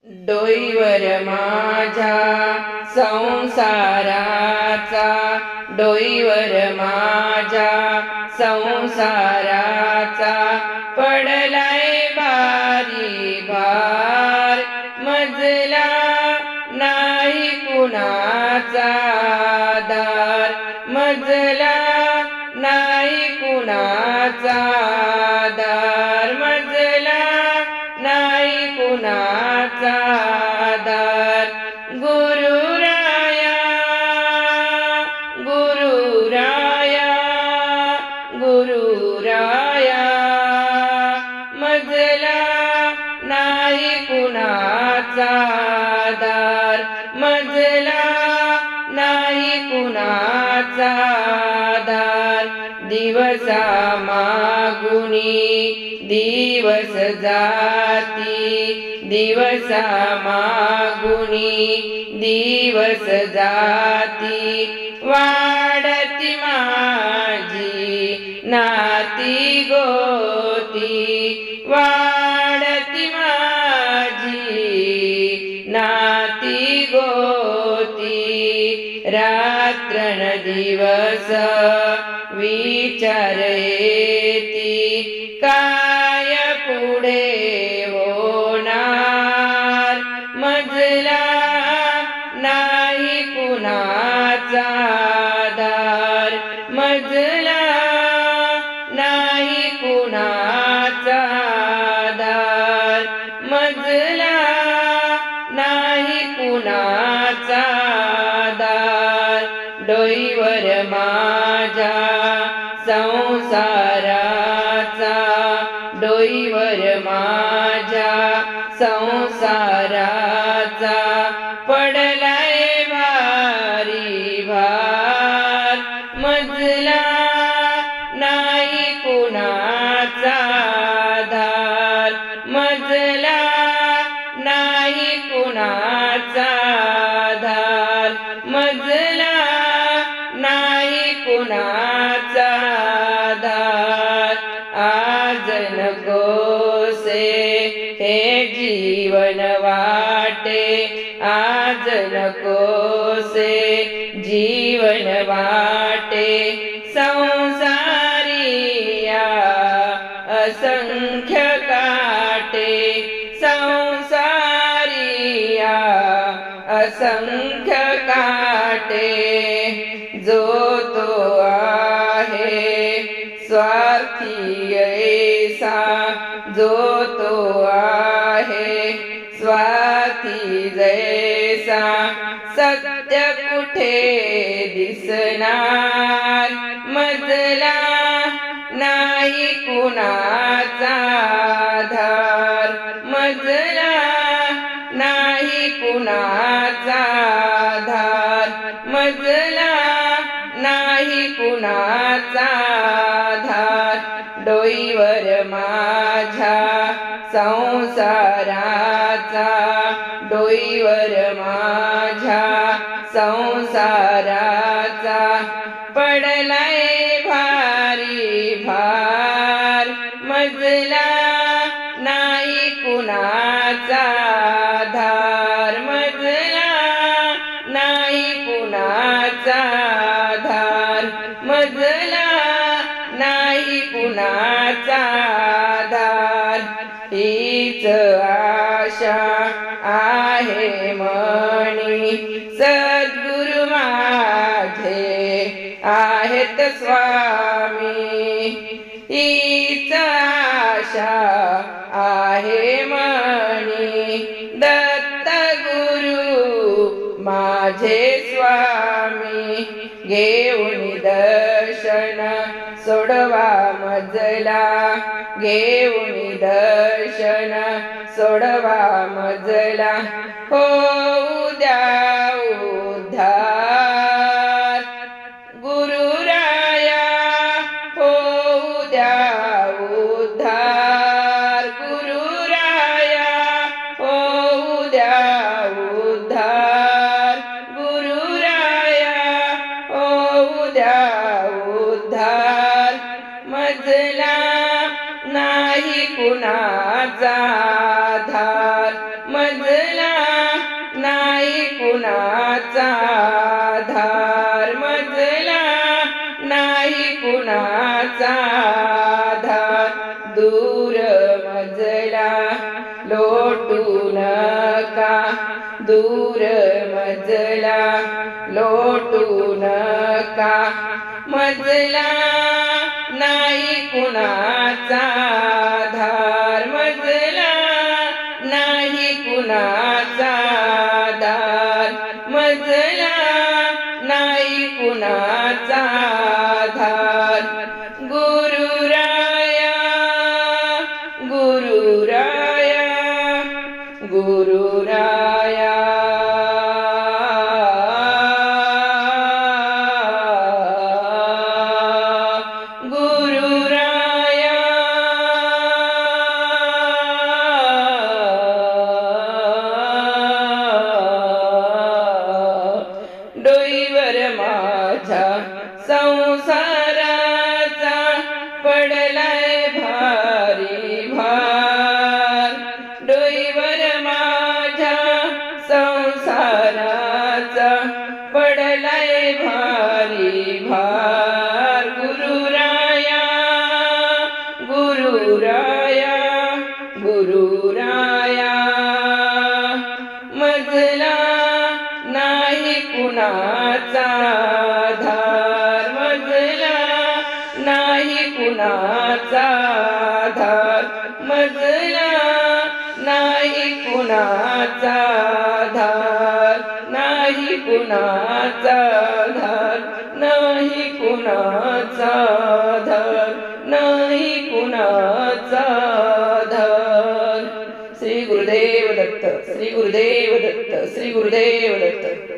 डोईवर माझ्या संसाराचा, डोईवर माझ्या संसाराचा पडलाय भारी भार, मजला नाही कुणाचा दार, मजला नाही कुणाचा दार, मजला नाही कुणाचा दार। गुरुराया गुरुराया गुरुराया, मजला नाही कुणाचा दार, मजला नाही कुणाचा दार। दिवसा मागुनी दिवस जाती, दिवसा मागुनी दिवस जाती, वाढती माझी नाती गोती, वाढती माझी नाती गोती। रात्रन दिवस विचार येती, काय पुढे होणार, मजला नाही कुणाचा दार, मजला नाही कुणाचा दार, मजला नाही कुणाचा दार। डोईवर माझ्या संसाराचा, डोईवर माझ्या संसाराचा पडलाय भारी भार, मजला नाही कुणाचा दार, मजला नाही कुणाचा दार, मजला नाही कुणाचा दार। आज नकोसे हे जीवन वाटे, आज नकोसे जीवन वाटे, संसारिया असंख्य काटे, संसारिया असंख्य काटे। जो तो आहे स्वार्थी ऐसा, जो तो आहे स्वार्थी जैसा, सत्य कुठे दिसणार, मजला नाही कुणाचा धार, मजला नाही कुणाचा धार, मजला नाही कुणाचा धार। डोईवर माझ्या संसाराचा, डोईवर माझ्या संसाराचा पडलाय भारी भार, मजला नाही कुणाचा धार, मजला नाही कुणाचा धार, मजला नाही कुणाचा धार। हीच आशा आहे मनी, सद्गुरु माझे आहेत स्वामी, हीच आशा आहे मनी, दत्त गुरु माझे स्वामी। घेऊन दर्शन सोडवा मजला, घेऊन दर्शन सोडवा मजला, होऊ द्या उद्धार। गुरुराया होऊ द्या उद्धार, गुरुराया होऊ द्या उद्धार, गुरुराया होऊ द्या उद्धार। मजला नाही कुणाचा धार, मजला कुणाचा धार मजला नाही कुणाचा धार दूर मजला लोटू नका दूर मजला लोटू नका मजला नाही कुणाचा धार मजला नाही कुणाचा धार मजला नाही कुणाचा धार गुरुराया गुरुराया गुरुराया डोईवर माझ्या संसाराचा पडलाय भारी भार डोईवर माझ्या संसाराचा पडलाय भारी भार गुरुराया गुरुराया गुरुराया मजला नाही कुणाचा धार मजला नाही कुणाचा धार मजला नाही कुणाचा धार नाही कुणाचा धार नाही कुणाचा धार नाही कुणाचा धार श्री गुरुदेव दत्त श्री गुरुदेव दत्त श्री गुरुदेव दत्त